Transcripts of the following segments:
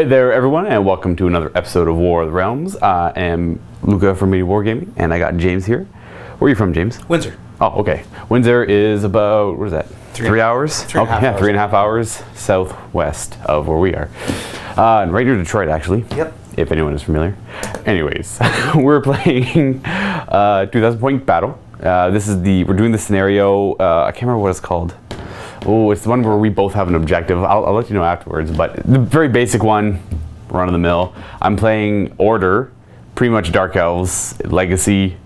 Hey there everyone, and welcome to another episode of War of the Realms. I am Luka from MiniWarGaming, and I got James here. Where are you from, James? Windsor. Oh, okay. Windsor is about, what is that? 3 hours? Three and a half hours. 3.5 hours southwest of where we are. Right near Detroit, actually. Yep. If anyone is familiar. Anyways, we're playing 2,000 point battle. We're doing the scenario, I can't remember what it's called. Oh, it's the one where we both have an objective. I'll let you know afterwards, but the very basic one, run of the mill. I'm playing Order, pretty much Dark Elves, Legacy,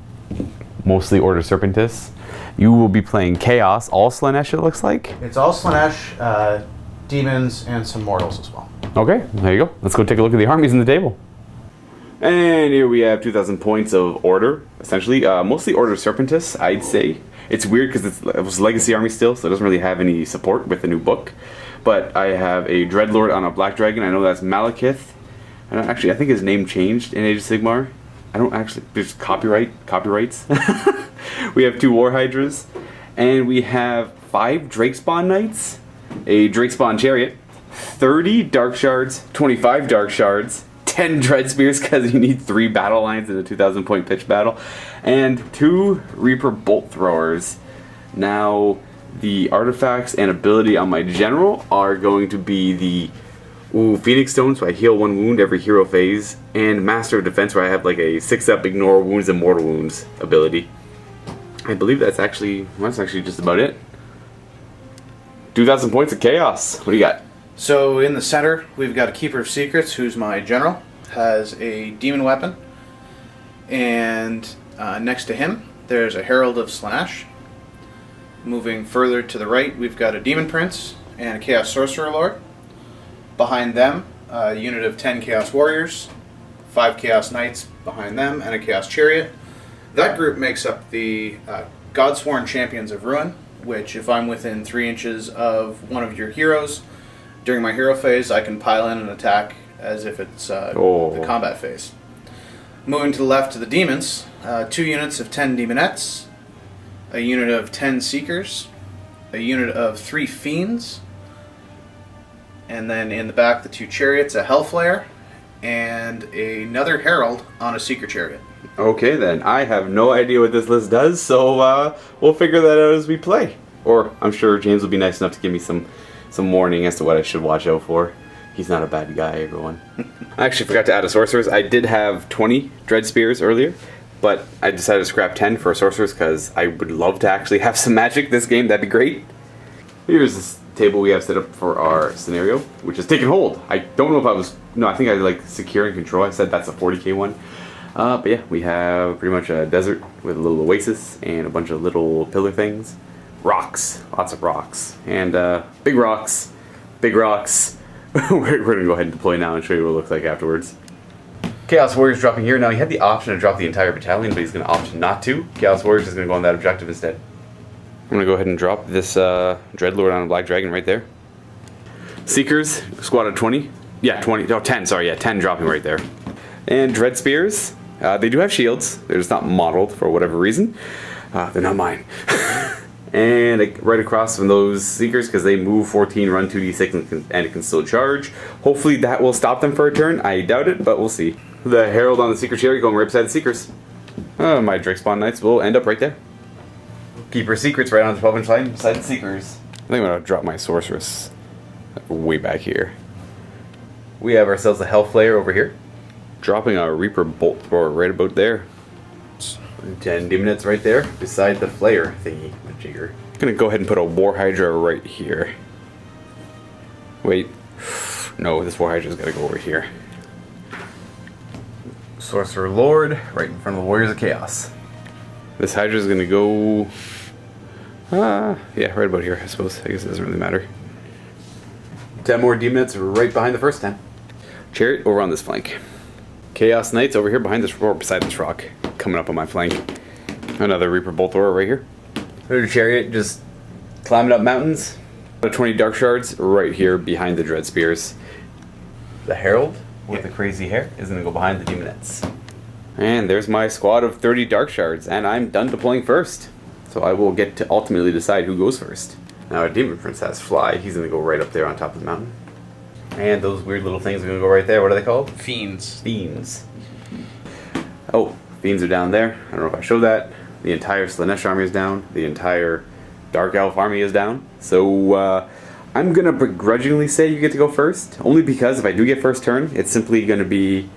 mostly Order Serpentis. You will be playing Chaos, all Slaanesh it looks like. It's all Slaanesh, demons, and some mortals as well. Okay, there you go. Let's go take a look at the armies in the table. And here we have 2,000 points of Order, essentially. Mostly Order Serpentis, I'd say. It's weird because it was Legacy army still, so it doesn't really have any support with the new book. But I have a Dreadlord on a Black Dragon. I know that's Malekith. I think his name changed in Age of Sigmar. There's copyrights. We have 2 War Hydras. And we have 5 Drakespawn Knights, a Drakespawn Chariot, 30 Darkshards, 25 Darkshards, 10 Dread Spears because you need 3 battle lines in a 2,000 point pitch battle, and 2 Reaper Bolt Throwers. Now, the artifacts and ability on my general are going to be the Phoenix Stone, so I heal 1 wound every hero phase, and Master of Defense, where I have like a 6-up Ignore Wounds and Mortal Wounds ability. I believe that's actually just about it. 2,000 points of Chaos. What do you got? So in the center, we've got a Keeper of Secrets, who's my general, has a demon weapon, and next to him, there's a Herald of Slaanesh. Moving further to the right, we've got a Demon Prince and a Chaos Sorcerer Lord. Behind them, a unit of 10 Chaos Warriors, 5 Chaos Knights behind them, and a Chaos Chariot. That group makes up the Godsworn Champions of Ruin, which if I'm within 3 inches of one of your heroes, during my hero phase, I can pile in an attack as if it's the combat phase. Moving to the left to the demons, 2 units of 10 demonettes, a unit of 10 seekers, a unit of 3 fiends, and then in the back the 2 chariots, a hellflayer, and another herald on a seeker chariot. Okay then, I have no idea what this list does, so we'll figure that out as we play. Or I'm sure James will be nice enough to give me some warning as to what I should watch out for. He's not a bad guy, everyone. I actually forgot to add a sorcerers. I did have 20 Dread Spears earlier, but I decided to scrap 10 for sorcerers because I would love to actually have some magic this game. That'd be great. Here's this table we have set up for our scenario, which is taking hold. I don't know if I think I like secure and control. I said that's a 40k one. But yeah, we have pretty much a desert with a little oasis and a bunch of little pillar things. Rocks, lots of rocks, and big rocks. We're going to go ahead and deploy now and show you what it looks like afterwards. Chaos Warriors dropping here. Now he had the option to drop the entire battalion, but he's going to opt not to. Chaos Warriors is going to go on that objective instead. I'm going to go ahead and drop this Dreadlord on a Black Dragon right there. Seekers, squad of 20. Yeah, 20. Oh, 10, sorry. Yeah, 10 dropping right there. And Dread Spears. They do have shields. They're just not modeled for whatever reason. They're not mine. And right across from those Seekers, because they move 14, run 2d6, and it can still charge. Hopefully that will stop them for a turn. I doubt it, but we'll see. The Herald on the Seeker Chariot going right beside the Seekers. My Drakespawn Knights will end up right there. Keeper Secrets right on the 12-inch line beside the Seekers. I think I'm going to drop my Sorceress way back here. We have ourselves a Hellflayer over here. Dropping a Reaper Bolt Thrower right about there. 10 Demonettes right there beside the Flayer thingy. Jigger. I'm gonna go ahead and put a War Hydra right here. Wait. No, this War Hydra's gotta go over here. Sorcerer Lord right in front of the Warriors of Chaos. This Hydra's gonna go... yeah, right about here, I suppose. I guess it doesn't really matter. 10 more Demonettes right behind the first 10. Chariot over on this flank. Chaos Knights over here behind this, or beside this rock. Coming up on my flank. Another Reaper Bolt Thrower right here. There's a Chariot just climbing up mountains. 20 Darkshards right here behind the Dread Spears. The Herald with the crazy hair is going to go behind the Demonettes. And there's my squad of 30 Darkshards, and I'm done deploying first. So I will get to ultimately decide who goes first. Now our Demon Prince has Fly. He's going to go right up there on top of the mountain. And those weird little things are going to go right there. What are they called? Fiends. Fiends. Oh, fiends are down there. I don't know if I showed that. The entire Slaanesh army is down. The entire Dark Elf army is down. So I'm going to begrudgingly say you get to go first. Only because if I do get first turn, it's simply going to be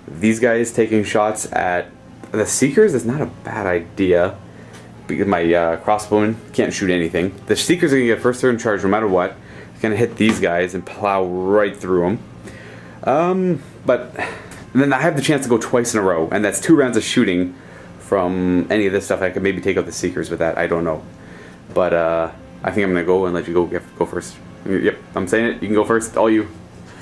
these guys taking shots at the Seekers. Is not a bad idea. Because my crossbowmen can't shoot anything. The Seekers are going to get first turn charge no matter what. It's going to hit these guys and plow right through them. But then I have the chance to go twice in a row. And that's 2 rounds of shooting from any of this stuff. I could maybe take out the Seekers with that. I don't know. But I think I'm going to go and let you go first. Yep, I'm saying it. You can go first. All you.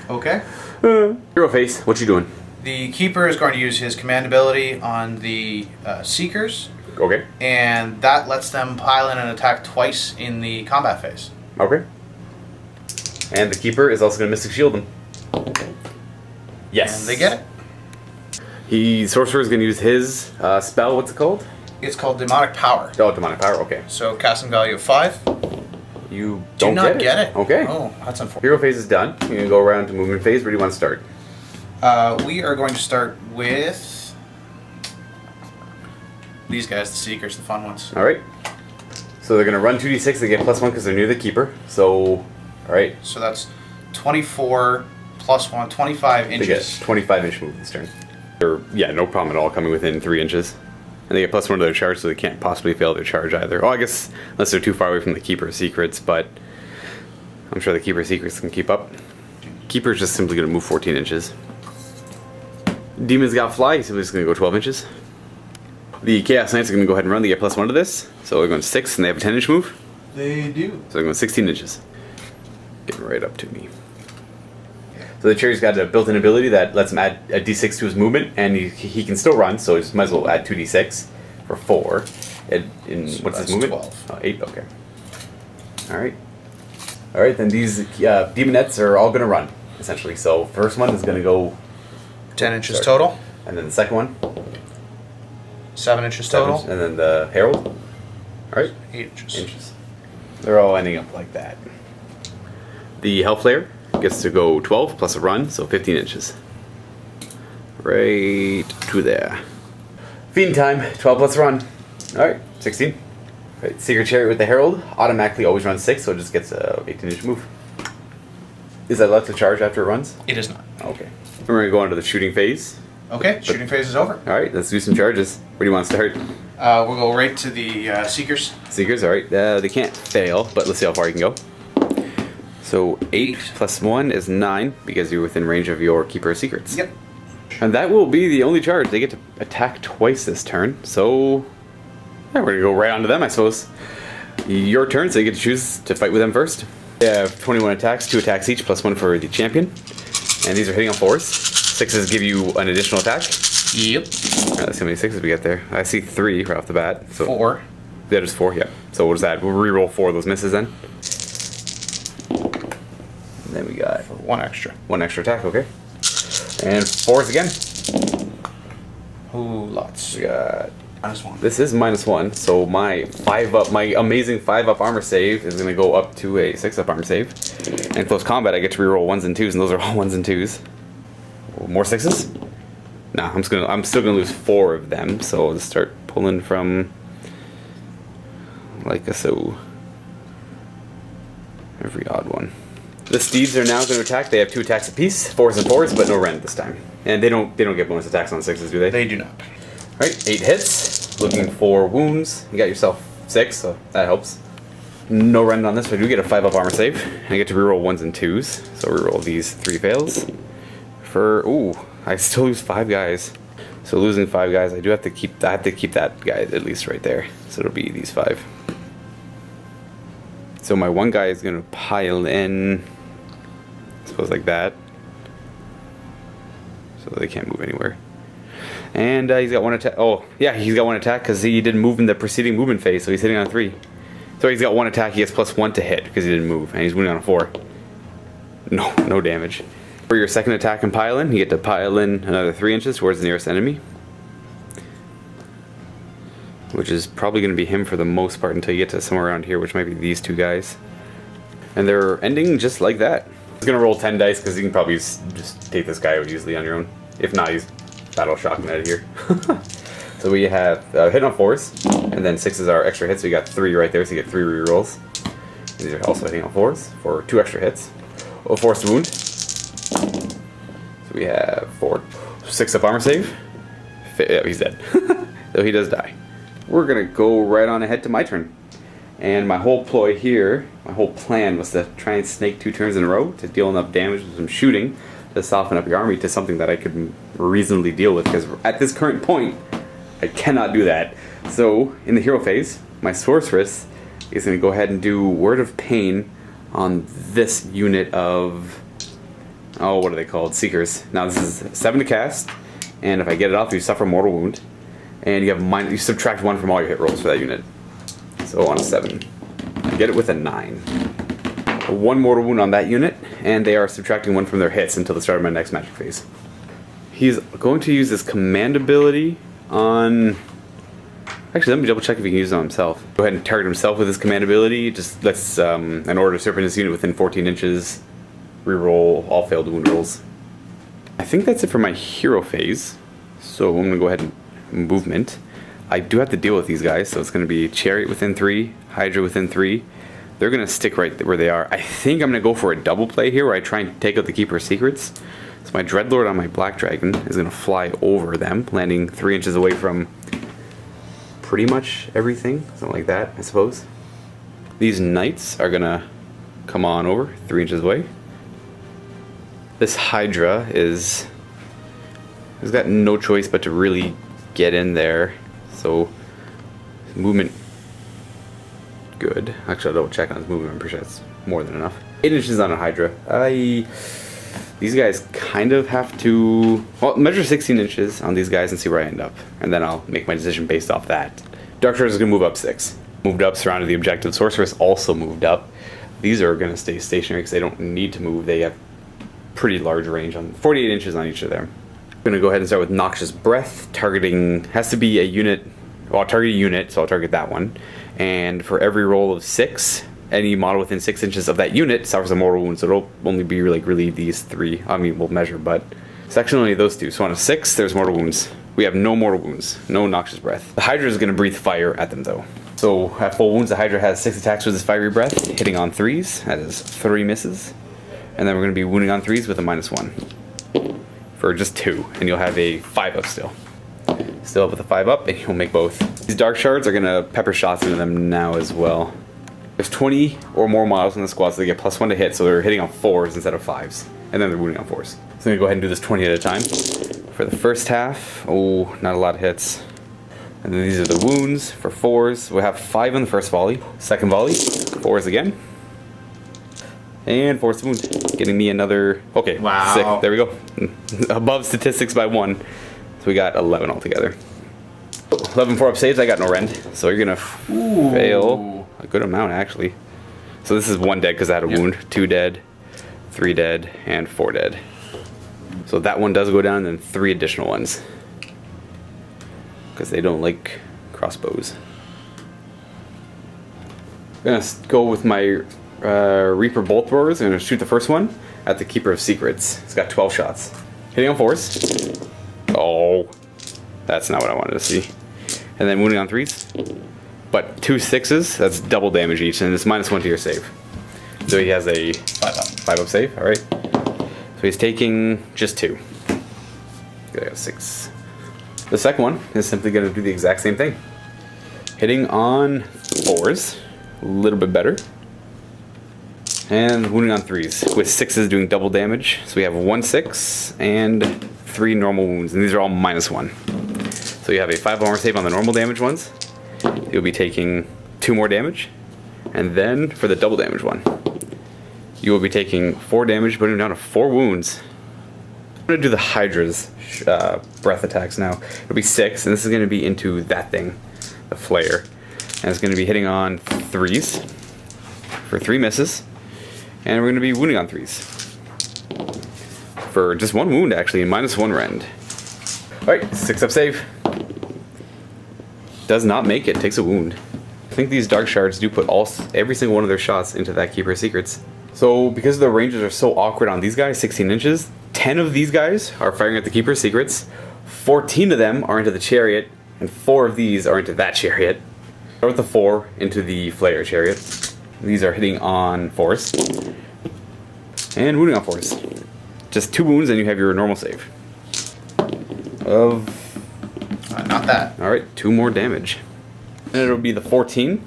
Okay. Hero face. What you doing? The Keeper is going to use his command ability on the Seekers. Okay. And that lets them pile in and attack twice in the combat phase. Okay. And the Keeper is also going to Mystic Shield them. Yes. And they get it. Sorcerer is going to use his spell. What's it called? It's called Demonic Power. Oh, Demonic Power. Okay. So casting value of 5. You Do don't not get it. Okay. Oh, that's unfortunate. Hero phase is done. You're going to go around to movement phase. Where do you want to start? We are going to start with these guys, the Seekers, the fun ones. All right. So they're going to run 2d6. They get +1 because they're near the Keeper. So, all right. So that's 24 plus 1, 25 They get inches. 25-inch move this turn. They're, no problem at all coming within 3 inches. And they get +1 to their charge, so they can't possibly fail their charge either. Oh, I guess unless they're too far away from the Keeper's secrets, but I'm sure the Keeper's secrets can keep up. Keeper's just simply going to move 14 inches. Demon's got fly, he's simply just going to go 12 inches. The Chaos Knights are going to go ahead and run. They get +1 to this, so they're going 6, and they have a 10-inch move. They do. So they're going 16 inches. Getting right up to me. So the Cherry's got a built-in ability that lets him add a d6 to his movement, and he can still run, so he might as well add 2d6 for 4. So What's his that's movement? 12. Oh, 8, okay. Alright, then these Demonettes are all going to run, essentially. So first one is going to go 10 inches total. And then the second one, 7 inches 7 total. inches, and then the Herald. Alright, 8 inches. They're all ending up like that. The Hellflayer gets to go 12 plus a run, so 15 inches. Right to there. Fiend time, 12 plus a run. Alright, 16. Right, Secret Chariot with the Herald automatically always runs 6, so it just gets a 18-inch move. Is that left to charge after it runs? It is not. Okay. We're going to go on to the shooting phase. Okay, shooting phase is over. Alright, let's do some charges. Where do you want to start? We'll go right to the Seekers. Seekers, alright. They can't fail, but let's see how far you can go. So 8 plus 1 is 9, because you're within range of your Keeper of Secrets. Yep. And that will be the only charge. They get to attack twice this turn, so yeah, we're going to go right on to them, I suppose. Your turn, so you get to choose to fight with them first. They have 21 attacks, 2 attacks each, plus 1 for the champion. And these are hitting on 4s. 6s give you an additional attack. Yep. Alright, let's see how many 6s we get there. I see 3 right off the bat. So 4. Yeah, just 4, yeah. So what is that? We'll reroll 4 of those misses then. And then we got 1 extra. 1 extra attack, okay. And 4s again. Ooh, lots. We got... -1. This is -1, so my 5-up, my amazing 5-up armor save is going to go up to a 6-up armor save. And in close combat, I get to reroll 1s and 2s, and those are all 1s and 2s. More 6s? Nah, I'm still gonna lose 4 of them, so I'll just start pulling from like so. Every odd one. The steeds are now going to attack. They have 2 attacks apiece, 4s and 4s, but no rend this time. And they don't get bonus attacks on 6s, do they? They do not. Alright, 8 hits. Looking for wounds. You got yourself 6, so that helps. No rend on this, but I do get a 5-up armor save. I get to reroll 1s and 2s, so reroll these 3 fails. Ooh, I still lose 5 guys. So losing 5 guys, I have to keep that guy at least right there. So it'll be these 5. So my one guy is gonna pile in, I suppose like that. So they can't move anywhere. And he's got 1 attack. Oh, yeah, he's got 1 attack because he didn't move in the preceding movement phase, so he's hitting on 3. So he's got 1 attack. He has +1 to hit because he didn't move, and he's winning on a 4. No damage. For your second attack and pile in, you get to pile in another 3 inches towards the nearest enemy. Which is probably going to be him for the most part until you get to somewhere around here, which might be these 2 guys. And they're ending just like that. He's gonna roll 10 dice because you can probably just take this guy out easily on your own. If not, he's battle shocking out of here. So we have hit on 4s, and then 6s are extra hits. So you got 3 right there, so you get 3 rerolls. And these are also hitting on 4s for 2 extra hits. Oh, forced wound. So we have 6 up armor save. Yeah, he's dead. So he does die. We're gonna go right on ahead to my turn. And my whole ploy here, my whole plan was to try and snake 2 turns in a row to deal enough damage with some shooting to soften up your army to something that I could reasonably deal with, because at this current point, I cannot do that. So, in the hero phase, my sorceress is going to go ahead and do Word of Pain on this unit of, oh, what are they called? Seekers. Now this is 7 to cast, and if I get it off, you suffer mortal wound, and you subtract 1 from all your hit rolls for that unit. So on a 7, I get it with a 9. 1 mortal wound on that unit, and they are subtracting 1 from their hits until the start of my next magic phase. He's going to use this command ability on... Actually, let me double check if he can use it on himself. Go ahead and target himself with his command ability. Just lets an order to serpent his unit within 14 inches. Reroll all failed wound rolls. I think that's it for my hero phase. So I'm going to go ahead and movement. I do have to deal with these guys, so it's going to be Chariot within 3, Hydra within 3. They're going to stick right where they are. I think I'm going to go for a double play here where I try and take out the Keeper of Secrets. So my Dreadlord on my Black Dragon is going to fly over them, landing 3 inches away from pretty much everything. Something like that, I suppose. These Knights are going to come on over 3 inches away. This Hydra has got no choice but to really get in there. So movement good. Actually, I'll double check on his movement. I'm pretty sure that's more than enough. 8 inches on a Hydra. These guys kind of have to... Well, measure 16 inches on these guys and see where I end up. And then I'll make my decision based off that. Darkshards is going to move up 6. Moved up, surrounded the objective. Sorceress also moved up. These are going to stay stationary because they don't need to move. They have pretty large range on 48 inches on each of them. I'm going to go ahead and start with Noxious Breath. Targeting has to be a unit. Well, I'll target a unit, so I'll target that one. And for every roll of 6, any model within 6 inches of that unit suffers a mortal wound. So it'll only be like really these 3. I mean, we'll measure, but it's actually only those 2. So on a 6, there's mortal wounds. We have no mortal wounds, no Noxious Breath. The Hydra is going to breathe fire at them though. So at full wounds, the Hydra has 6 attacks with his fiery breath, hitting on 3s. That is 3 misses. And then we're going to be wounding on 3s with a -1 for just 2, and you'll have a 5 up still. Still up with a 5 up, and you'll make both. These Darkshards are going to pepper shots into them now as well. There's 20 or more models in the squad, so they get +1 to hit, so they're hitting on 4s instead of 5s. And then they're wounding on 4s. So I'm going to go ahead and do this 20 at a time. For the first half, oh, not a lot of hits. And then these are the wounds for 4s. We'll have 5 on the first volley. Second volley, 4s again. And forced wound, getting me another... Okay, wow. 6. There we go. Above statistics by 1. So we got 11 altogether. 11 4-up saves, I got no rend. So you're going to fail a good amount, actually. So this is 1 dead because I had a wound. 2 dead, 3 dead, and 4 dead. So that one does go down, and then 3 additional ones. Because they don't like crossbows. I'm going to go with my... Reaper Bolt Throwers. I'm going to shoot the first one at the Keeper of Secrets. It's got 12 shots. Hitting on 4s. Oh, that's not what I wanted to see. And then wounding on 3s. But 2 6s, that's double damage each, and it's -1 to your save. So he has a 5 up save, alright. So he's taking just 2. I got 6. The second one is simply going to do the exact same thing. Hitting on 4s. A little bit better. And wounding on 3s, with 6s doing double damage. So we have 1 6 and 3 normal wounds, and these are all -1. So you have a 5 armor save on the normal damage ones. You'll be taking 2 more damage, and then for the double damage one, you will be taking 4 damage, putting down to 4 wounds. I'm going to do the Hydra's breath attacks now. It'll be 6, and this is going to be into that thing, the flare. And it's going to be hitting on 3s for 3 misses. And we're going to be wounding on 3s. For just 1 wound, actually, and -1 rend. Alright, 6 up save. Does not make it, takes a wound. I think these Darkshards do put every single one of their shots into that Keeper of Secrets. So because the ranges are so awkward on these guys, 16 inches, 10 of these guys are firing at the Keeper's Secrets, 14 of them are into the Chariot, and 4 of these are into that Chariot. Start with the 4 into the Flayer Chariot. These are hitting on 4s. And wounding on 4s. Just 2 wounds and you have your normal save. Not that. Alright, 2 more damage. And it'll be the 14,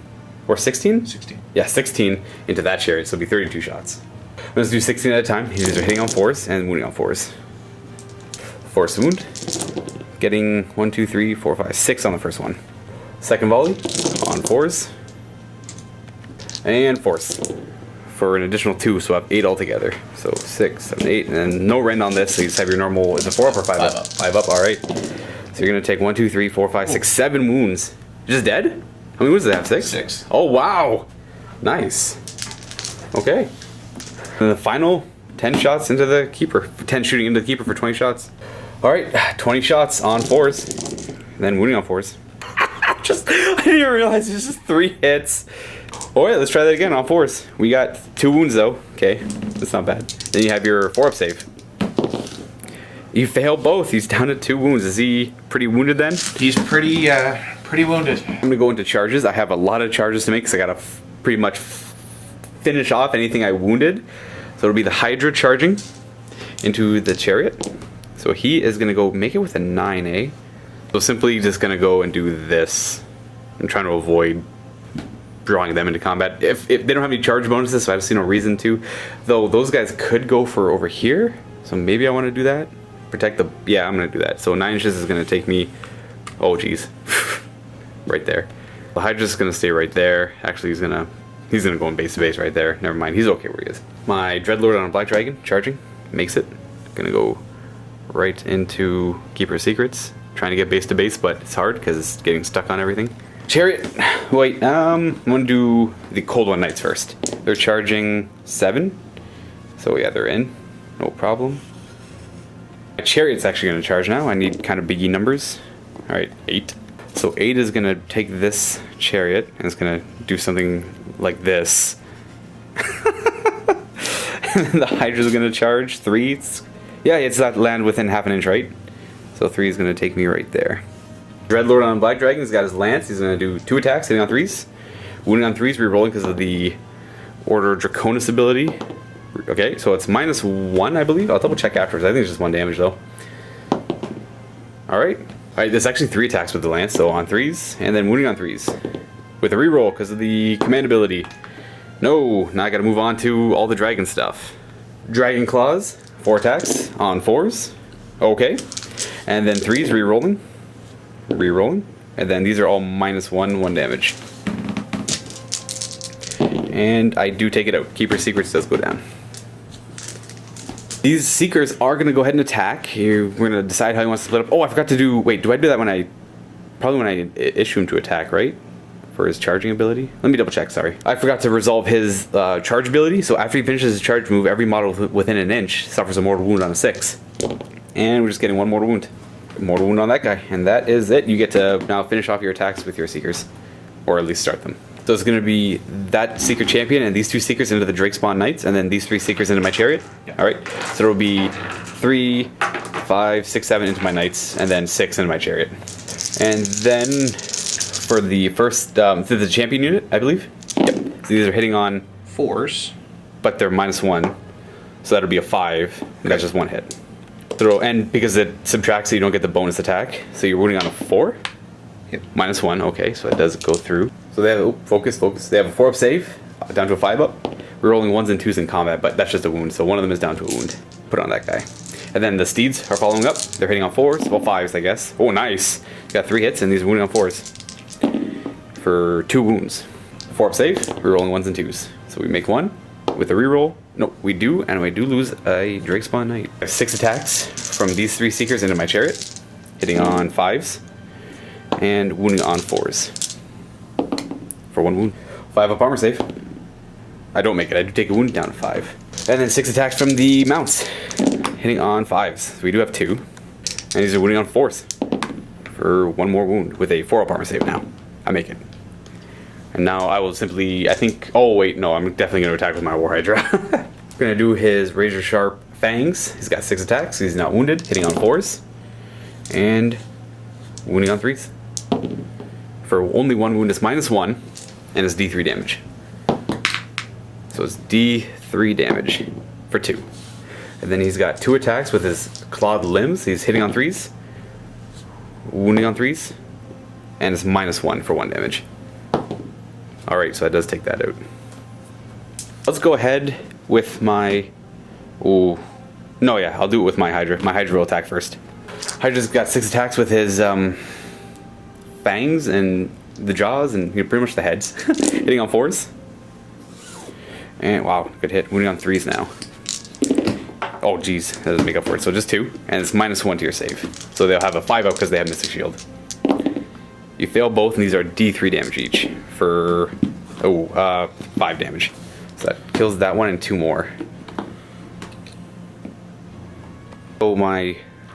or 16? 16. Yeah, 16 into that Chariot, so it'll be 32 shots. Let's do 16 at a time. These are hitting on 4s and wounding on 4s. Force wound. Getting 1, 2, 3, 4, 5, 6 on the first one. Second volley on 4s. And force. For an additional 2, so I have 8 altogether. So 6, 7, 8, and then no rend on this, so you just have your normal, is it 4 up or 5 up? 5 up. 5 up, alright. So you're going to take 1, 2, 3, 4, 5, 6, 7 wounds. Just dead? How many wounds does it have? 6? 6. Oh, wow! Nice. Okay. And the final 10 shots into the Keeper. 10 shooting into the Keeper for 20 shots. Alright, 20 shots on 4s. And then wounding on 4s. I didn't even realize it's just 3 hits. Alright, let's try that again on 4s. We got 2 wounds though. Okay, that's not bad. Then you have your 4-up save. You failed both. He's down to 2 wounds. Is he pretty wounded then? He's pretty wounded. I'm gonna go into charges. I have a lot of charges to make because I gotta pretty much finish off anything I wounded. So it'll be the Hydra charging into the Chariot. So he is gonna go make it with a 9, So simply just gonna go and do this. I'm trying to avoid drawing them into combat. If they don't have any charge bonuses, so I see no reason to. Though those guys could go for over here. So maybe I want to do that. Protect the... Yeah, I'm gonna do that. So 9 inches is gonna take me... Oh, geez. Right there. The Hydra's gonna stay right there. Actually, he's gonna go in base to base right there. Never mind, he's okay where he is. My Dreadlord on a Black Dragon, charging, makes it. Gonna go right into Keeper's Secrets. Trying to get base to base, but it's hard because it's getting stuck on everything. Chariot, wait, I'm gonna do the Cold One Knights first. They're charging 7. So yeah, they're in, no problem. My Chariot's actually gonna charge now. I need kind of biggie numbers. Alright, 8. So 8 is gonna take this Chariot and it's gonna do something like this. And then the Hydra's gonna charge 3. Yeah, it's that land within half an inch, right? So 3 is gonna take me right there. Dreadlord on Black Dragon, he's got his lance. He's gonna do 2 attacks, hitting on 3s. Wounding on 3s, rerolling because of the Order Draconis ability. Okay, so it's -1, I believe. I'll double check afterwards. I think it's just 1 damage though. Alright. Alright, there's actually 3 attacks with the lance, so on 3s, and then wounding on 3s. With a reroll because of the command ability. No, now I gotta move on to all the dragon stuff. Dragon Claws, 4 attacks on 4s. Okay. And then 3s, rerolling. Rerolling. And then these are all -1, 1 damage. And I do take it out. Keeper's Secrets does go down. These Seekers are going to go ahead and attack. We're going to decide how he wants to split up. Oh, I forgot to do... Wait, do I do that when I... Probably when I issue him to attack, right? For his charging ability? Let me double check, sorry. I forgot to resolve his charge ability. So after he finishes his charge move, every model within an inch suffers a mortal wound on a 6. And we're just getting 1 mortal wound. Mortal wound on that guy. And that is it. You get to now finish off your attacks with your Seekers. Or at least start them. So it's going to be that Seeker Champion and these 2 Seekers into the Drakespawn Knights, and then these 3 Seekers into my Chariot. Yeah. Alright, so it'll be 3, 5, 6, 7 into my Knights, and then 6 into my Chariot. And then for the first, the Champion unit, I believe. Yep. So these are hitting on 4s. But they're -1, so that'll be a 5, and that's just 1 hit. So, and because it subtracts, so you don't get the bonus attack, so you're wounding on a 4. Yep. -1, okay, so it does go through. So they have, focus. They have a 4-up save, down to a 5-up. We're rolling 1s and 2s in combat, but that's just a wound, so one of them is down to a wound. Put it on that guy. And then the Steeds are following up. They're hitting on 4s, well 5s I guess. Oh nice, got 3 hits and these are wounding on 4s. For 2 wounds. 4-up save, we're rolling 1s and 2s. So we make 1 with a reroll. No, we do, and we do lose a Drakespawn Knight. I have 6 attacks from these 3 Seekers into my Chariot. Hitting on 5s. And wounding on 4s. For 1 wound. 5-up armor save. I don't make it. I do take a wound down to 5. And then 6 attacks from the mounts. Hitting on 5s. So we do have 2. And these are wounding on 4s. For 1 more wound. With a 4-up armor save now. I make it. And now I will simply, I think, oh wait, no, I'm definitely going to attack with my War Hydra. I'm going to do his Razor Sharp Fangs. He's got 6 attacks, he's not wounded, hitting on 4s. And wounding on 3s. For only 1 wound, it's -1, and it's D3 damage. So it's D3 damage for 2. And then he's got 2 attacks with his clawed limbs. He's hitting on 3s, wounding on 3s, and it's -1 for 1 damage. Alright, so that does take that out. Let's go ahead with my... Ooh. No, yeah, I'll do it with my Hydra. My Hydra will attack first. Hydra's got 6 attacks with his fangs and the jaws and pretty much the heads. Hitting on 4s. And wow, good hit. Wounding on 3s now. Oh geez, that doesn't make up for it. So just 2, and it's -1 to your save. So they'll have a 5 up because they have Mystic Shield. You fail both, and these are D3 damage each for 5 damage. So that kills that one and 2 more. So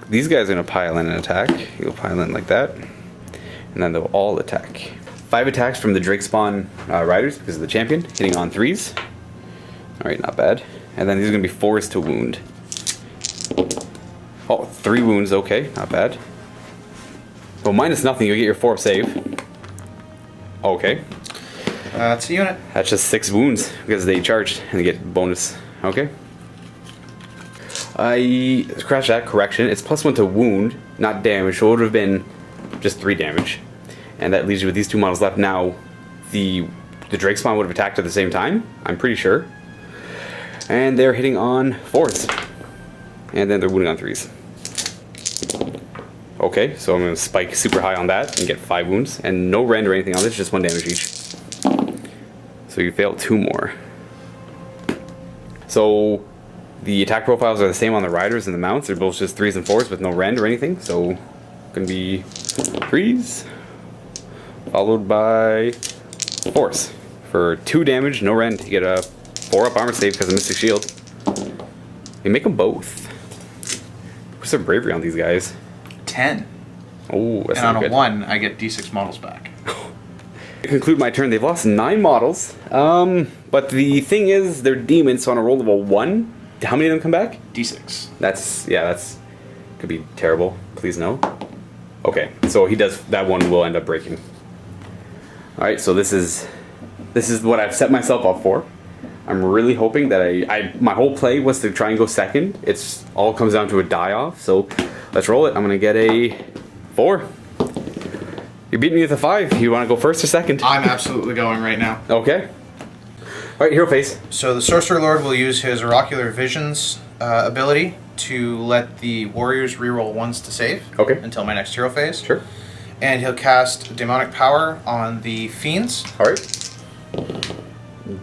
these guys are gonna pile in an attack. You'll pile in like that, and then they'll all attack. 5 attacks from the Drakespawn Riders because of the champion, hitting on 3s. All right, not bad. And then these are gonna be 4s to wound. Oh, 3 wounds. Okay, not bad. Well, -0, you'll get your 4 save. Okay. That's a unit. That's just 6 wounds because they charged and they get bonus. Okay. I scratched that. Correction. It's +1 to wound, not damage. So it would have been just 3 damage. And that leaves you with these 2 models left. Now, the Drakespawn would have attacked at the same time. I'm pretty sure. And they're hitting on 4s. And then they're wounding on 3s. Okay, so I'm going to spike super high on that and get 5 wounds. And no rend or anything on this, just 1 damage each. So you fail 2 more. So the attack profiles are the same on the riders and the mounts. They're both just 3s and 4s with no rend or anything. So going to be 3s followed by 4s. For 2 damage, no rend. You get a 4-up armor save because of Mystic Shield. You make them both. What's their bravery on these guys? 10. Oh, that's and not on good. a 1, I get D6 models back. To conclude my turn, they've lost 9 models. But the thing is, they're demons, so on a roll of a 1, how many of them come back? D6. That's could be terrible. Please no. Okay, so he does, that one will end up breaking. Alright, so this is what I've set myself up for. I'm really hoping that my whole play was to try and go second. It's all comes down to a die-off, so let's roll it. I'm gonna get a 4. You beat me with a 5. You want to go first or second? I'm absolutely going right now. Okay. Alright, hero face. So the Sorcerer Lord will use his Oracular Visions ability to let the warriors reroll 1s to save. Okay. Until my next hero phase. Sure. And he'll cast Demonic Power on the Fiends, Alright.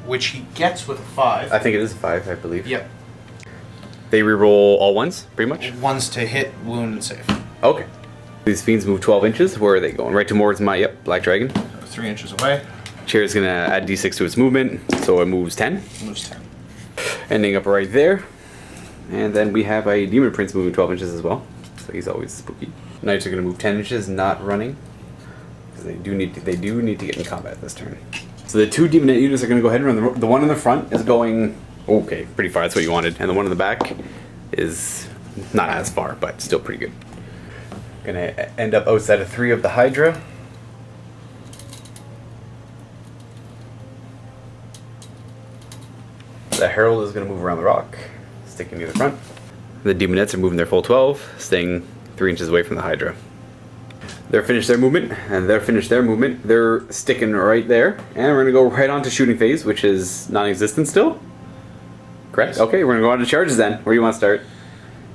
which he gets with a 5. I think it is a 5, I believe. Yep. They reroll all 1s, pretty much? 1s to hit, wound, and save. Okay. These fiends move 12 inches. Where are they going? Right towards my, Black Dragon. 3 inches away. Chair's gonna add d6 to its movement, so it moves 10. Moves 10. Ending up right there. And then we have a Demon Prince moving 12 inches as well. So he's always spooky. Knights are gonna move 10 inches, not running. Because they do need to get in combat this turn. So the 2 Demon Knight units are gonna go ahead and run. The one in the front is going, okay, pretty far, that's what you wanted. And the one in the back is not as far, but still pretty good. Gonna end up outside of 3 of the Hydra. The Herald is gonna move around the rock, sticking near the front. The Demonettes are moving their full 12, staying 3 inches away from the Hydra. They're finished their movement, and they're finished their movement. They're sticking right there, and we're gonna go right on to shooting phase, which is non-existent still. Correct? Yes. Okay, we're gonna go on to charges then. Where do you want to start?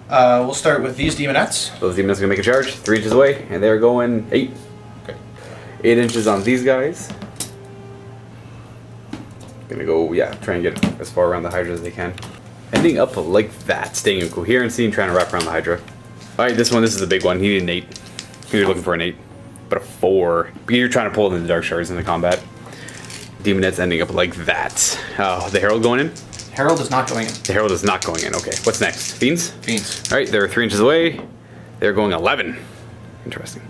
We'll start with these Demonettes. Those Demonettes are gonna make a charge, 3 inches away, and they're going 8. Okay. 8 inches on these guys. Gonna go, try and get as far around the Hydra as they can. Ending up like that, staying in coherency and trying to wrap around the Hydra. Alright, this is the big one. He needed an 8. You're looking for an 8. But a 4. You're trying to pull in the Darkshards in the combat. Demonettes ending up like that. Oh, the Herald going in? Herald is not going in. The Herald is not going in, okay. What's next? Fiends? Fiends. Alright, they're 3 inches away. They're going 11. Interesting.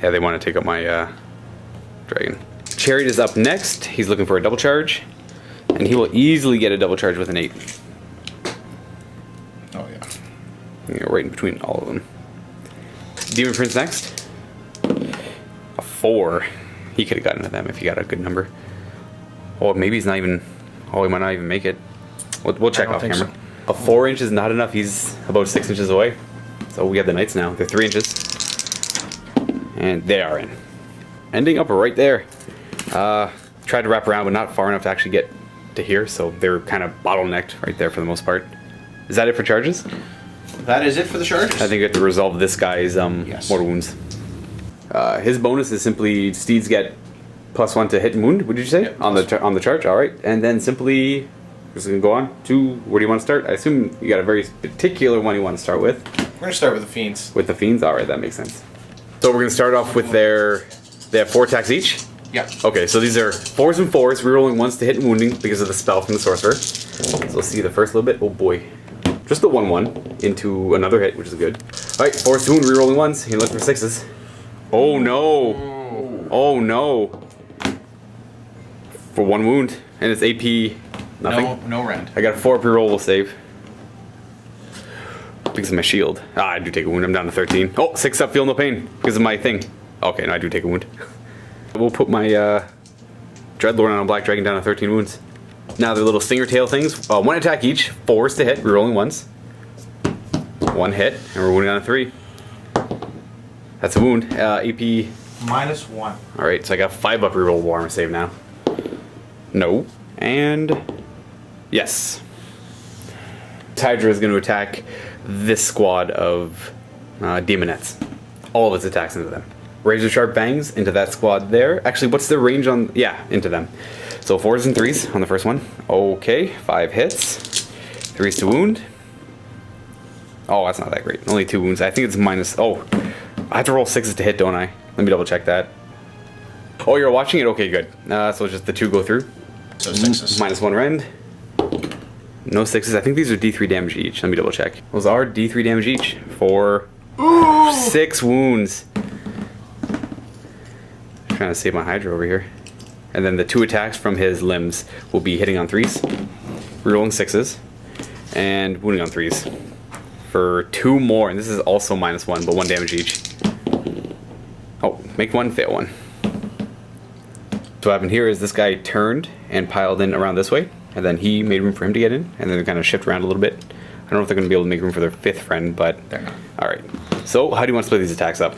Yeah, they want to take up my dragon. chariot is up next. He's looking for a double charge, and he will easily get a double charge with an 8. Oh yeah. Right in between all of them. Demon Prince next. A 4. He could have gotten to them if he got a good number. Oh, maybe he's not even. Oh, he might not even make it. We'll check off camera. So. A 4 inch is not enough. He's about 6 inches away. So we have the knights now. They're 3 inches. And they are in. Ending up right there. Tried to wrap around, but not far enough to actually get to here. So they're kind of bottlenecked right there for the most part. Is that it for charges? That is it for the charges. I think you have to resolve this guy's yes. mortal wounds. His bonus is simply steeds get +1 to hit and wound. What did you say? Yep, on the charge. All right, and then simply just gonna go on to where do you want to start? I assume you got a very particular one you want to start with. We're gonna start with the fiends. With the fiends. All right, that makes sense. So we're gonna start off with they have 4 attacks each. Yeah. Okay, so these are 4s and 4s, rerolling 1s to hit and wounding because of the spell from the sorcerer. So let's see the first little bit. Oh boy. Just the 1/1 into another hit, which is good. Alright, 4s to wound, rerolling 1s. He look for 6s. Oh no! Oh no! For 1 wound. And it's AP nothing. No rend. I got a 4 reroll will save. Because of my shield. I do take a wound. I'm down to 13. Oh, 6 up, feel no pain. Because of my thing. Okay, no, I do take a wound. We'll put my Dreadlord on a Black Dragon down to 13 wounds. Now the little stinger tail things. 1 attack each. 4s to hit, rerolling 1s. 1 hit, and we're wounding on a 3. That's a wound. AP... -1. Alright, so I got 5 up reroll armor save now. No. And... yes. Hydra is going to attack this squad of demonettes. All of its attacks into them. Razor sharp bangs into that squad there. Actually, what's the range on... yeah, into them. So 4s and 3s on the first one. Okay, 5 hits. 3s to wound. Oh, that's not that great. Only 2 wounds. I think it's minus... oh, I have to roll 6s to hit, don't I? Let me double check that. Oh, you're watching it? Okay, good. So just the 2 go through. So 6s. -1 rend. No 6s. I think these are D3 damage each. Let me double check. Those are D3 damage each for 6 wounds. Trying to save my Hydra over here. And then the 2 attacks from his limbs will be hitting on 3s, rerolling 6s, and wounding on 3s for 2 more. And this is also -1, but 1 damage each. Oh, make 1, fail 1. So what happened here is this guy turned and piled in around this way, and then he made room for him to get in, and then they kind of shift around a little bit. I don't know if they're going to be able to make room for their 5th friend, but they're not. All right. So how do you want to split these attacks up?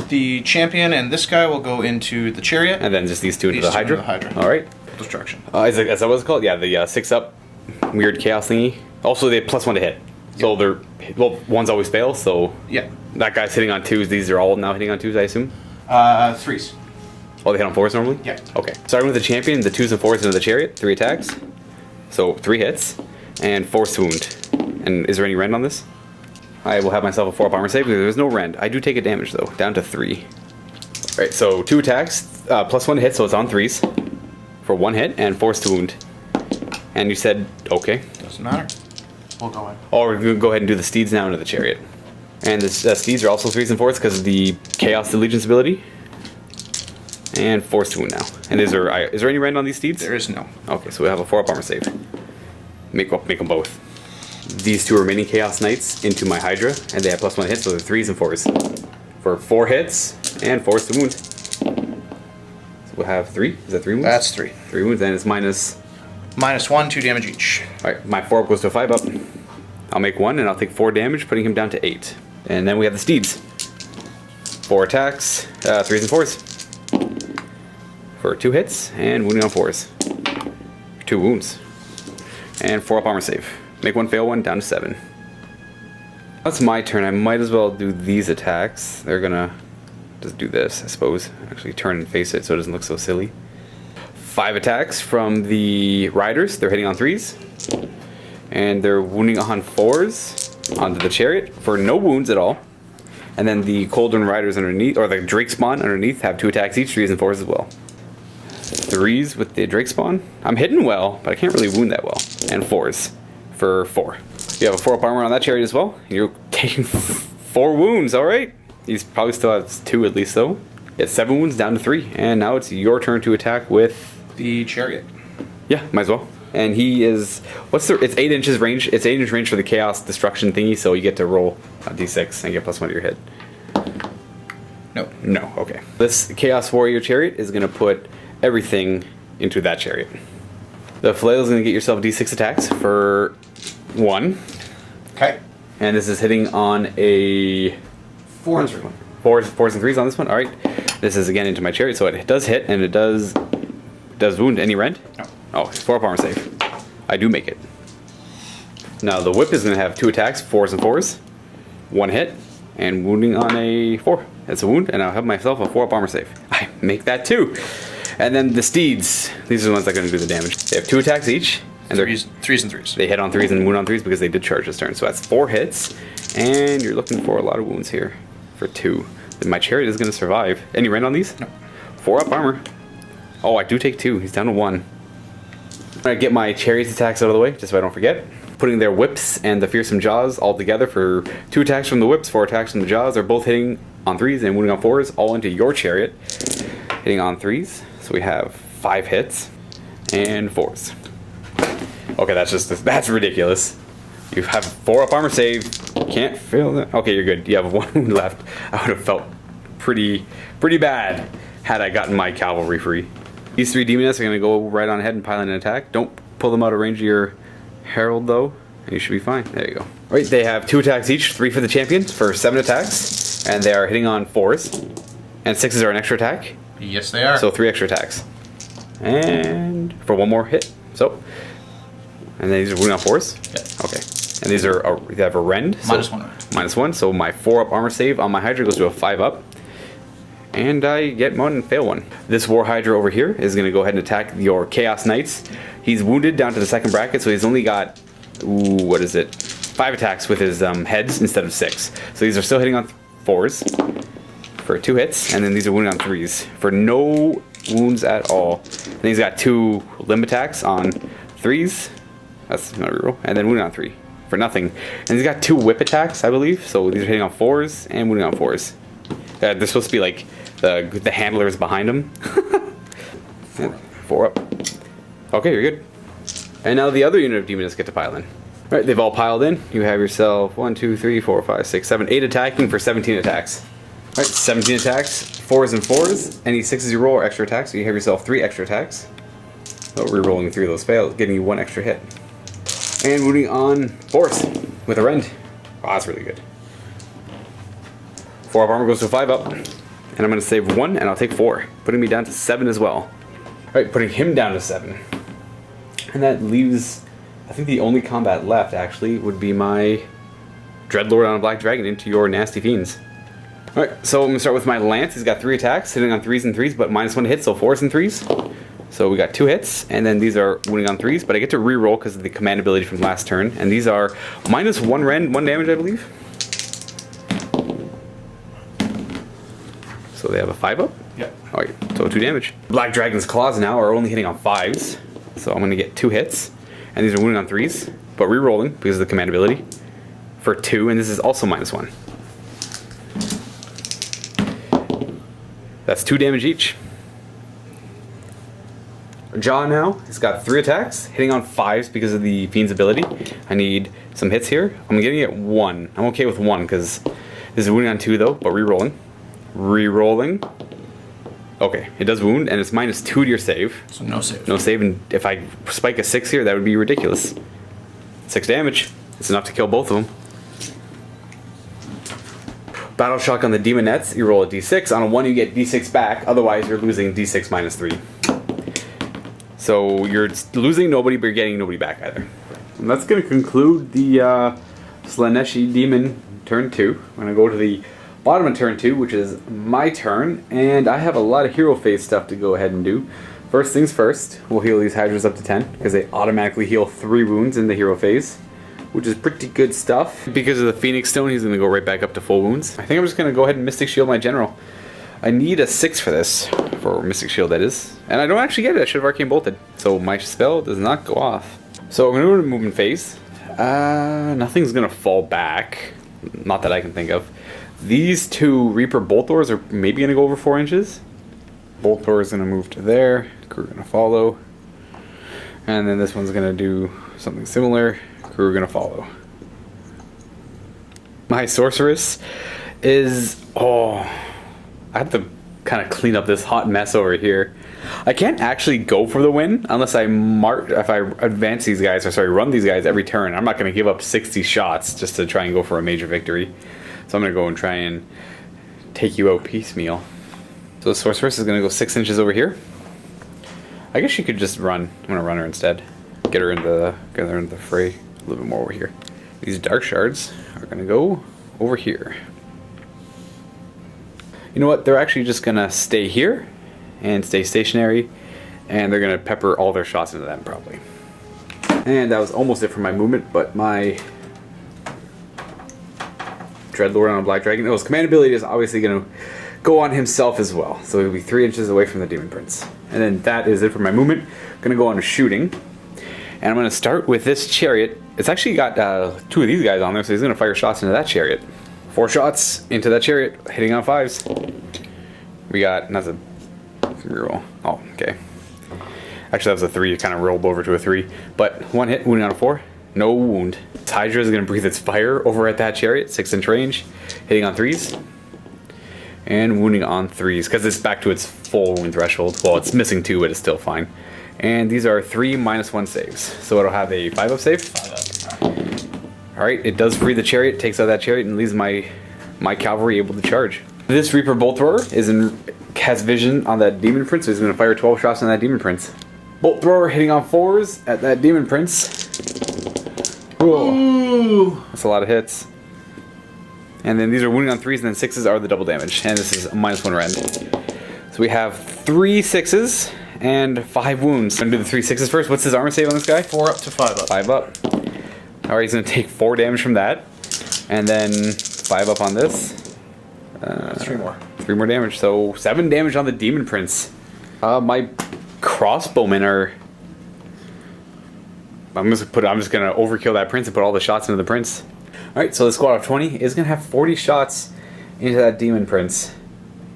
The champion and this guy will go into the chariot. And then just these 2 into the Hydra? All right. Destruction. Is that what it's called? Yeah, the 6 up weird chaos thingy. Also, they have +1 to hit. So they're... well, 1's always fail, so... yeah. That guy's hitting on 2s. These are all now hitting on 2s, I assume? 3s. Oh, they hit on 4s normally? Yeah. Okay. Starting with the champion, the 2s and 4s into the chariot. 3 attacks. So 3 hits. And 4s to wound. And is there any rend on this? I will have myself a 4 up armor save because there's no rend. I do take a damage though, down to 3. Alright, so 2 attacks, +1 to hit, so it's on 3s. For 1 hit and 4s to wound. And you said, okay. Doesn't matter. We'll go in. Oh, we're going to go ahead and do the steeds now into the chariot. And the steeds are also 3s and 4s because of the Chaos Allegiance ability. And 4s to wound now. And is there any rend on these steeds? There is no. Okay, so we have a 4 up armor save. Make them both. These 2 remaining Chaos Knights into my Hydra, and they have +1 hits, so they're 3s and 4s. For 4 hits and 4s to wound. So we'll have 3. Is that 3 wounds? That's 3. 3 wounds, and it's minus... -1, 2 damage each. Alright, my 4 up goes to a 5 up. I'll make 1, and I'll take 4 damage, putting him down to 8. And then we have the steeds. 4 attacks, 3s and 4s. For 2 hits, and wounding on 4s. 2 wounds. And 4 up armor save. Make 1, fail 1, down to 7. That's my turn. I might as well do these attacks. They're gonna just do this, I suppose. Actually turn and face it so it doesn't look so silly. 5 attacks from the riders. They're hitting on 3s. And they're wounding on 4s onto the chariot for no wounds at all. And then the Cauldron riders underneath, or the Drake spawn underneath, have 2 attacks each, 3s and 4s as well. 3s with the Drake spawn. I'm hitting well, but I can't really wound that well. And 4s for 4. You have a 4 up armor on that chariot as well. You're taking 4 wounds, alright. He's probably still has 2 at least though. It's 7 wounds down to 3, and now it's your turn to attack with The chariot. Yeah, might as well. And he is it's 8 inches range. It's 8 inch range for the chaos destruction thingy, so you get to roll a d6 and get +1 to your hit. No. No, okay. This chaos warrior chariot is gonna put everything into that chariot. The flail is gonna get yourself d6 attacks for 1. Okay. And this is hitting on a 4 and 3. fours and 3s on this one. All right. This is again into my chariot, so it does hit and it does wound. Any rend? No. Oh, 4 up armor save. I do make it. Now the whip is going to have 2 attacks, 4s and 4s, 1 hit, and wounding on a 4. That's a wound, and I'll have myself a 4 up armor save. I make that too. And then the steeds. These are the ones that are going to do the damage. They have 2 attacks each, and Threes and 3s. they hit on 3s and wound on 3s because they did charge this turn. So that's 4 hits, and you're looking for a lot of wounds here for 2. Then my chariot is going to survive. Any rend on these? No. 4 up armor. Oh, I do take 2. He's down to 1. I get my chariot attacks out of the way, just so I don't forget. Putting their whips and the fearsome jaws all together for 2 attacks from the whips, 4 attacks from the jaws. They're both hitting on 3s and wounding on 4s, all into your chariot. Hitting on 3s. So we have 5 hits and 4s. Okay, that's ridiculous. You have 4 up armor save. Can't fail that. Okay, you're good. You have 1 wound left. I would have felt pretty bad had I gotten my cavalry free. These 3 demonests are going to go right on ahead and pile in an attack. Don't pull them out of range of your herald though, and you should be fine. There you go. Alright, they have 2 attacks each, 3 for the champion for 7 attacks, and they are hitting on 4s. And 6s are an extra attack. Yes, they are. So 3 extra attacks. And for 1 more hit. So. And then these are wounding on 4s? Yeah. Okay. And these are, they have a rend. Minus so 1 rend. -1, so my 4 up armor save on my Hydra goes to a 5 up. And I get 1 and fail 1. This War Hydra over here is going to go ahead and attack your Chaos Knights. He's wounded down to the 2nd bracket, so he's only got, 5 attacks with his heads instead of 6. So these are still hitting on 4s for 2 hits, and then these are wounding on 3s for no wounds at all. And he's got 2 limb attacks on 3s. That's not a reroll. And then wounding on 3 for nothing. And he's got 2 whip attacks, I believe. So these are hitting on 4s and wounding on 4s. They're supposed to be like the handlers behind him. 4 up. Okay, you're good. And now the other unit of demonists get to pile in. Alright, they've all piled in. You have yourself 1, 2, 3, 4, 5, 6, 7, 8 attacking for 17 attacks. Alright, 17 attacks, 4s and 4s. Any 6s you roll are extra attacks, so you have yourself 3 extra attacks. So re-rolling 3 of those fails, getting you 1 extra hit. And wounding on 4s with a rend. Wow, that's really good. 4 up armor goes to a 5 up. And I'm going to save 1 and I'll take 4. Putting me down to 7 as well. Alright, putting him down to 7. And that leaves, I think the only combat left actually would be my Dreadlord on a Black Dragon into your Nasty Fiends. Alright, so I'm going to start with my Lance. He's got 3 attacks, hitting on 3s and 3s, but -1 hit, so 4s and 3s. So we got 2 hits, and then these are wounding on 3s, but I get to re-roll because of the command ability from last turn. And these are -1 rend, 1 damage, I believe. So they have a 5 up? Yep. Alright, so 2 damage. Black Dragon's Claws now are only hitting on 5s. So I'm going to get 2 hits. And these are wounding on 3s, but re-rolling because of the command ability for 2, and this is also -1. That's 2 damage each. Jaw now, he's got 3 attacks, hitting on 5s because of the Fiend's ability. I need some hits here. I'm getting it 1. I'm okay with 1 because this is wounding on 2 though, but re-rolling. Re-rolling. Okay, it does wound, and it's -2 to your save. So no save. No save, and if I spike a 6 here, that would be ridiculous. 6 damage. It's enough to kill both of them. Battle Shock on the Demonettes, you roll a d6. On a 1, you get d6 back, otherwise you're losing d6 -3. So you're losing nobody, but you're getting nobody back either. And that's going to conclude the Slaanesh Demon turn 2. I'm going to go to the bottom of turn 2, which is my turn, and I have a lot of hero phase stuff to go ahead and do. First things first, we'll heal these Hydras up to 10, because they automatically heal 3 wounds in the hero phase, which is pretty good stuff. Because of the Phoenix Stone, he's going to go right back up to full wounds. I think I'm just going to go ahead and Mystic Shield my general. I need a 6 for this, for Mystic Shield that is, and I don't actually get it. I should have Arcane Bolted, so my spell does not go off. So I'm going to go to movement phase. Nothing's going to fall back, not that I can think of. These two Reaper bolt doors are maybe gonna go over 4 inches. Bolt door is gonna move to there. Crew gonna follow. And then this one's gonna do something similar. Crew gonna follow. My sorceress is, I have to kind of clean up this hot mess over here. I can't actually go for the win unless I advance these guys, or sorry, run these guys every turn. I'm not going to give up 60 shots just to try and go for a major victory. So I'm going to go and try and take you out piecemeal. So the sorceress is going to go 6 inches over here. I guess she could just run. I'm going to run her instead. Get her into the fray a little bit more over here. These Darkshards are going to go over here. You know what? They're actually just going to stay here and stay stationary, and they're going to pepper all their shots into them probably. And that was almost it for my movement, but my Dreadlord on a Black Dragon, his command ability is obviously going to go on himself as well. So he'll be 3 inches away from the Demon Prince. And then that is it for my movement. I'm going to go on to shooting. And I'm going to start with this chariot. It's actually got 2 of these guys on there, so he's going to fire shots into that chariot. 4 shots into that chariot, hitting on 5s. We got, and that's a reroll. Oh, okay. Actually, that was a 3. It kind of rolled over to a 3. But 1 hit, wounding on a 4. No wound. This Hydra is going to breathe its fire over at that chariot, 6-inch range, hitting on 3s. And wounding on 3s, because it's back to its full wound threshold. Well, it's missing 2, but it's still fine. And these are 3 -1 saves. So it'll have a 5-up save. 5-up. Alright, it does free the chariot, takes out that chariot, and leaves my cavalry able to charge. This Reaper Bolt Thrower has vision on that Demon Prince, so he's going to fire 12 shots on that Demon Prince. Bolt Thrower hitting on 4s at that Demon Prince. Ooh. That's a lot of hits. And then these are wounding on 3s, and then 6s are the double damage. And this is a -1 rend. So we have 3 6s and 5 wounds. I'm going to do the 3 6s first. What's his armor save on this guy? 4 up to 5 up. 5 up. Alright, he's going to take 4 damage from that. And then 5 up on this. 3 more. 3 more damage. So 7 damage on the Demon Prince. My crossbowmen are... I'm just going to overkill that prince and put all the shots into the prince. Alright, so the squad of 20 is going to have 40 shots into that Demon Prince.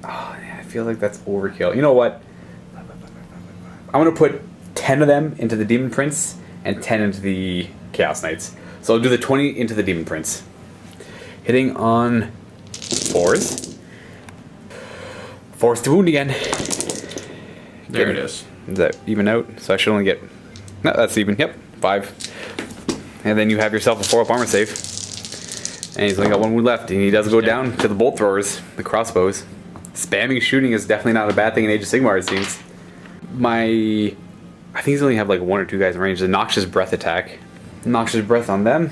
Oh, man, I feel like that's overkill. You know what? I'm going to put 10 of them into the Demon Prince and 10 into the Chaos Knights. So I'll do the 20 into the Demon Prince. Hitting on 4s. 4s to wound again. There it is. Does that even out? So I should only get... No, that's even. Yep, 5. And then you have yourself a 4-up armor save. And he's only got 1 wound left. And he does go down to the bolt throwers, the crossbows. Spamming shooting is definitely not a bad thing in Age of Sigmar, it seems. I think he's only have like 1 or 2 guys in range. The Noxious Breath attack. Noxious Breath on them.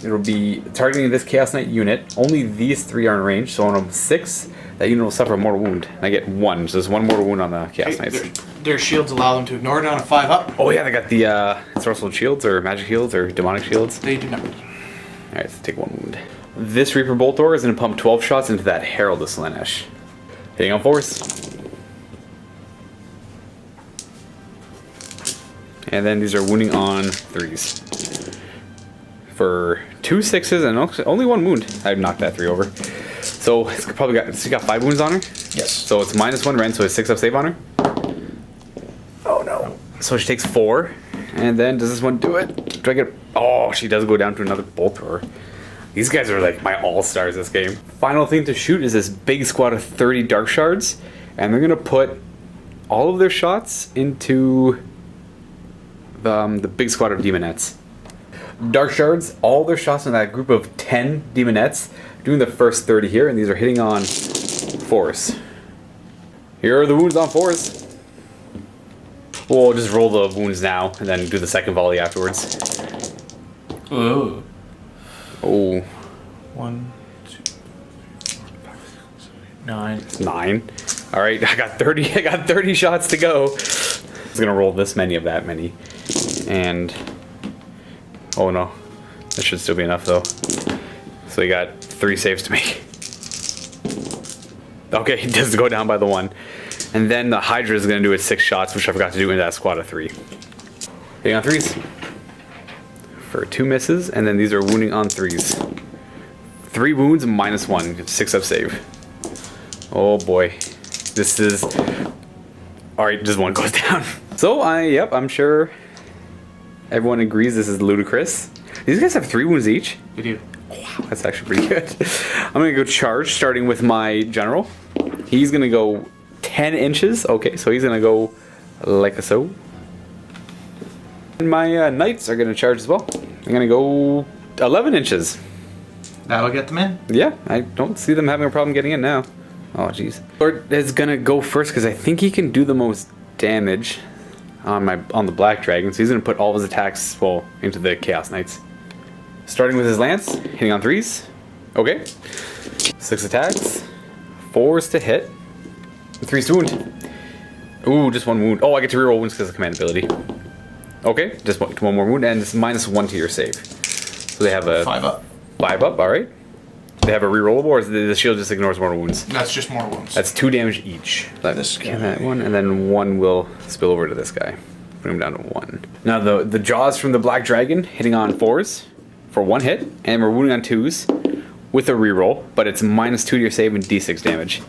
It'll be targeting this Chaos Knight unit. Only these 3 are in range. So on a 6, that unit will suffer a mortal wound. And I get 1. So there's 1 mortal wound on the Chaos Knights. Their shields allow them to ignore it on a 5 up. Oh yeah, they got the Sorceral Shields or Magic Shields or Demonic Shields. They do not. Alright, so take 1 wound. This Reaper Bolt Thrower is going to pump 12 shots into that Herald of Slaanesh. Hitting on 4s. And then these are wounding on 3s. For 2 6s and only 1 wound. I've knocked that 3 over. So it's probably got 5 wounds on her? Yes. So it's -1 rend, so it's 6-up save on her. Oh no. So she takes 4. And then does this one do it? Do I get... Oh, she does go down to another bolt thrower. These guys are like my all-stars this game. Final thing to shoot is this big squad of 30 Darkshards. And they're going to put all of their shots into the big squad of Demonettes. Darkshards, all their shots in that group of 10 Demonettes. Doing the first 30 here, and these are hitting on 4s. Here are the wounds on 4s. We'll just roll the wounds now, and then do the second volley afterwards. Ooh. Oh. 1, 2, 3, 4, 5, 6, 7, 8, 9. 9. Alright, I got 30 shots to go. I was gonna roll this many of that many. And oh no. This should still be enough though. So you got 3 saves to make. Okay, he does go down by the 1. And then the Hydra is going to do its 6 shots, which I forgot to do in that squad of 3. Hitting on 3s. For 2 misses, and then these are wounding on 3s. 3 wounds, -1, 6 up save. Oh boy, this is all right. Just 1 goes down. So I'm sure everyone agrees this is ludicrous. These guys have 3 wounds each. We do. Wow, that's actually pretty good. I'm gonna go charge, starting with my general. He's gonna go 10 inches. Okay, so he's gonna go like so. And my knights are gonna charge as well. I'm gonna go 11 inches. That'll get them in. Yeah, I don't see them having a problem getting in now. Oh, jeez. Lord is gonna go first because I think he can do the most damage on the black dragon. So he's gonna put all of his attacks into the chaos knights. Starting with his lance, hitting on 3s. Okay. 6 attacks, 4s to hit, 3s to wound. Ooh, just 1 wound. Oh, I get to reroll wounds because of command ability. Okay, just 1 more wound, and it's -1 to your save. So they have a 5 up. 5 up. All right. They have a rerollable, or is the shield just ignores mortal wounds? That's just more wounds. That's 2 damage each. This guy. That one, and then 1 will spill over to this guy. Put him down to 1. Now the jaws from the black dragon hitting on 4s for 1 hit, and we're wounding on 2s with a reroll, but it's -2 to your save and d6 damage.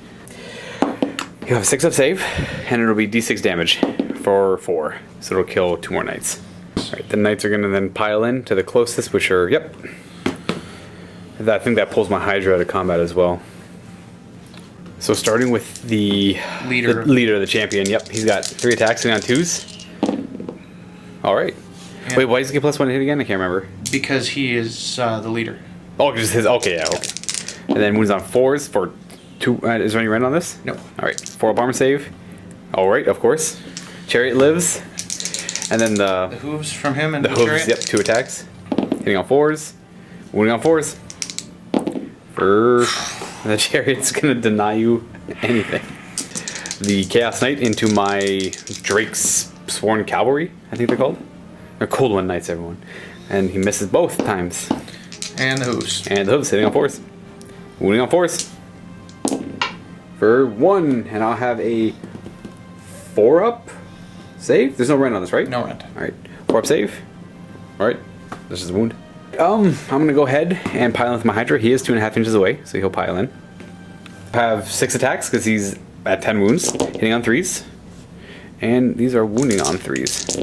You have a 6 up save, and it'll be d6 damage for 4, so it'll kill 2 more knights. All right, the knights are gonna then pile in to the closest, which are I think that pulls my Hydra out of combat as well. So starting with the leader, the champion. Yep, he's got 3 attacks hitting on 2s. All right. Yeah. Wait, why does he get +1 hit again? I can't remember. Because he is the leader. Oh, just his. Okay, yeah, okay. And then wounds on 4s for 2. Is there any rend on this? No. All right, 4 up armor save. All right, of course. Chariot lives, and then the hooves from him and the hooves. chariot. Yep, 2 attacks, hitting on 4s, wounding on 4s. For the chariot's gonna deny you anything. The Chaos Knight into my Drake's Sworn Cavalry, I think they're called. They're Cold One Knights, everyone. And he misses both times. And the hooves. And the hooves hitting on 4s. Wounding on 4s. For 1, and I'll have a 4 up save. There's no rend on this, right? No rend. Alright. 4 up save. Alright. This is a wound. I'm gonna go ahead and pile in with my Hydra. He is 2.5 inches away, so he'll pile in. I have 6 attacks because he's at 10 wounds, hitting on 3s. And these are wounding on 3s.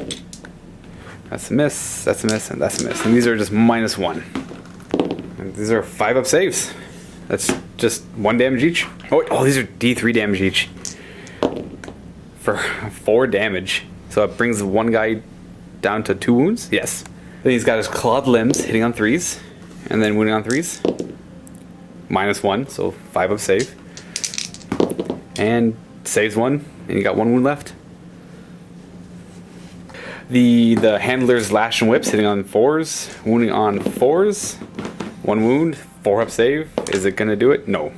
That's a miss, that's a miss, and that's a miss. And these are just -1. And these are 5 up saves. That's just 1 damage each. Oh, these are D3 damage each. For 4 damage. So it brings 1 guy down to 2 wounds? Yes. Then he's got his clawed limbs hitting on 3s. And then wounding on 3s. -1, so 5 up save. And saves 1, and you got 1 wound left. The handler's lash and whips hitting on 4s, wounding on 4s. 1 wound, 4 up save. Is it gonna do it? No.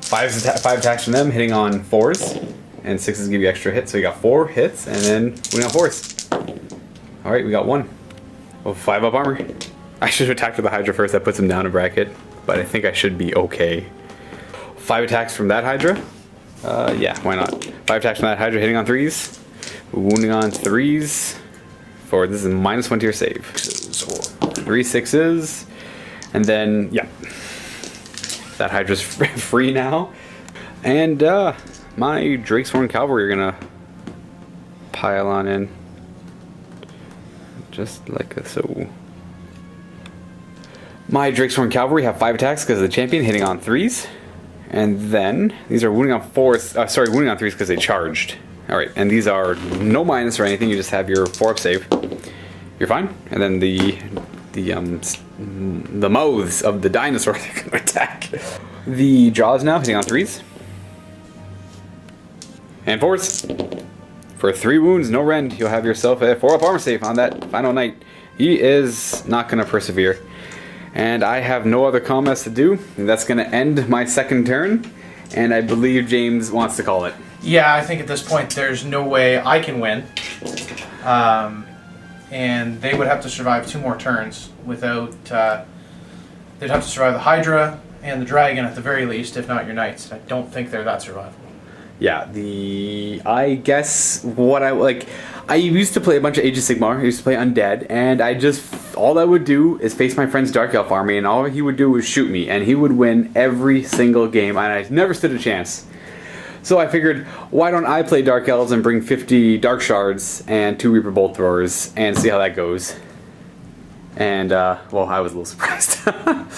5 attacks from them hitting on 4s, and 6s give you extra hits. So you got 4 hits, and then wounding on 4s. All right, we got 1. Oh, 5 up armor. I should have attacked with the Hydra first. That puts him down a bracket, but I think I should be okay. 5 attacks from that Hydra. Yeah, why not? 5 attacks from that Hydra hitting on 3s, wounding on 3s. For this is -1 to your save. 3 6s, and then yeah, that Hydra's free now. And my Drake's Horn Cavalry are gonna pile on in. Just like so. My Drake's Horn Cavalry have 5 attacks because of the champion hitting on 3s. And then these are wounding on 4s. Wounding on 3s because they charged. Alright, and these are no minus or anything, you just have your 4 up save. You're fine. And then the mouths of the dinosaurs are gonna attack. The jaws now hitting on 3s. And 4s. For 3 wounds, no rend, you'll have yourself a 4 up armor save on that final knight. He is not going to persevere. And I have no other comments to do. And that's going to end my second turn. And I believe James wants to call it. Yeah, I think at this point there's no way I can win. And they would have to survive 2 more turns without... they'd have to survive the Hydra and the Dragon at the very least, if not your Knights. I don't think they're that survivable. Yeah, I guess what I like. I used to play a bunch of Age of Sigmar. I used to play Undead, and all I would do is face my friend's Dark Elf army, and all he would do was shoot me, and he would win every single game, and I never stood a chance. So I figured, why don't I play Dark Elves and bring 50 Darkshards and 2 Reaper Bolt Throwers and see how that goes. And well, I was a little surprised.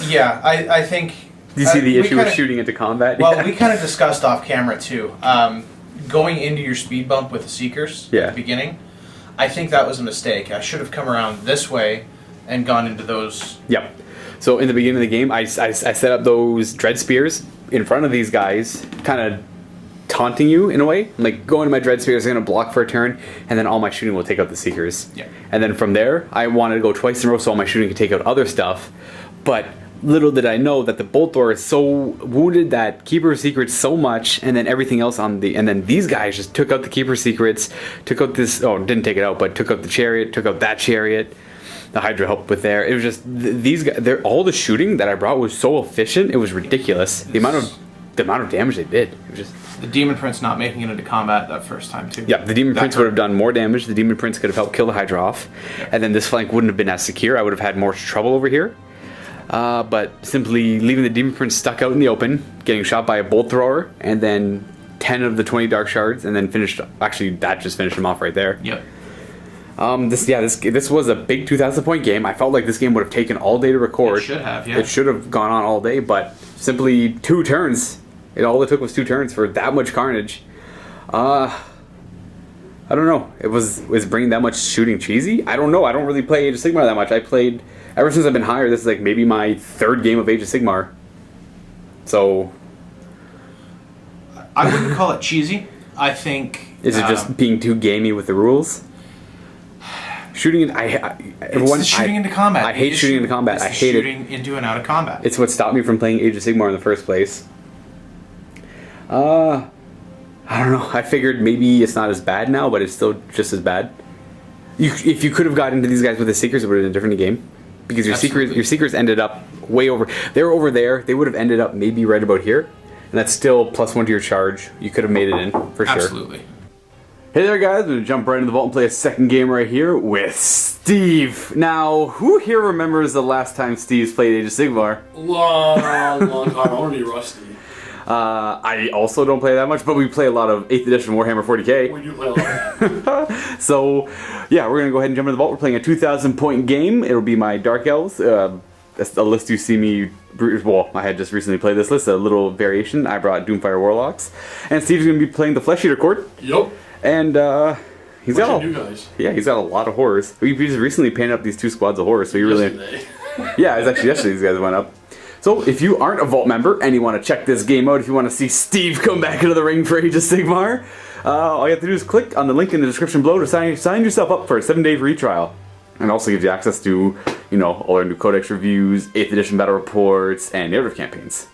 Yeah, I think. Do you see the issue with shooting into combat? Well, we kind of discussed off camera too. Going into your speed bump with the Seekers at the beginning, I think that was a mistake. I should have come around this way and gone into those. Yep. So in the beginning of the game, I set up those Dread Spears in front of these guys, kind of taunting you in a way. Like, go into my Dread Spears, I'm going to block for a turn, and then all my shooting will take out the Seekers. Yeah. And then from there, I wanted to go twice in a row so all my shooting could take out other stuff. But little did I know that the Bolt Thrower is so wounded that Keeper of Secrets so much, and then everything else and then these guys just took out the Keeper of Secrets, took out didn't take it out, but took out the Chariot, took out that Chariot, the Hydra helped with there. It was just, these guys, all the shooting that I brought was so efficient, it was ridiculous. The amount of damage they did. It was just... The Demon Prince not making it into combat that first time too. Yeah, the Demon Prince would have done more damage, the Demon Prince could have helped kill the Hydra off, and then this flank wouldn't have been as secure, I would have had more trouble over here. But simply leaving the Demon Prince stuck out in the open, getting shot by a Bolt Thrower, and then 10 of the 20 Darkshards, and then that just finished him off right there. Yep. This was a big 2,000 point game. I felt like this game would have taken all day to record. It should have, yeah. It should have gone on all day, but simply 2 turns. All it took was 2 turns for that much carnage. I don't know. Was bringing that much shooting cheesy? I don't know. I don't really play Age of Sigmar that much. I played... Ever since I've been hired, this is like maybe my 3rd game of Age of Sigmar. So... I wouldn't call it cheesy. I think... Is it just being too gamey with the rules? Shooting... It's the shooting into combat. I hate shooting into combat. I hate it. Shooting into and out of combat. It's what stopped me from playing Age of Sigmar in the first place. I don't know. I figured maybe it's not as bad now, but it's still just as bad. If you could have got into these guys with the Seekers, it would have been a different game. Because your Seekers ended up way over... They were over there. They would have ended up maybe right about here. And that's still +1 to your charge. You could have made it in, for sure. Absolutely. Hey there, guys. I'm going to jump right into the vault and play a second game right here with Steve. Now, who here remembers the last time Steve's played Age of Sigmar? Long time. I'm already rusty. I also don't play that much, but we play a lot of 8th edition Warhammer 40k. We do play a lot. So, yeah, we're going to go ahead and jump into the vault. We're playing a 2,000 point game. It'll be my Dark Elves. That's a list you see me... Well, I had just recently played this list, a little variation. I brought Doomfire Warlocks. And Steve's going to be playing the Flesh Eater Court. Yep. And, he's got you guys. Yeah, he's got a lot of horrors. We just recently painted up these 2 squads of horrors, so you really... Yeah, it's actually yesterday these guys went up. So, if you aren't a Vault member and you want to check this game out, if you want to see Steve come back into the ring for Age of Sigmar, all you have to do is click on the link in the description below to sign yourself up for a 7-day free trial. And also gives you access to, all our new Codex reviews, 8th edition battle reports, and narrative campaigns.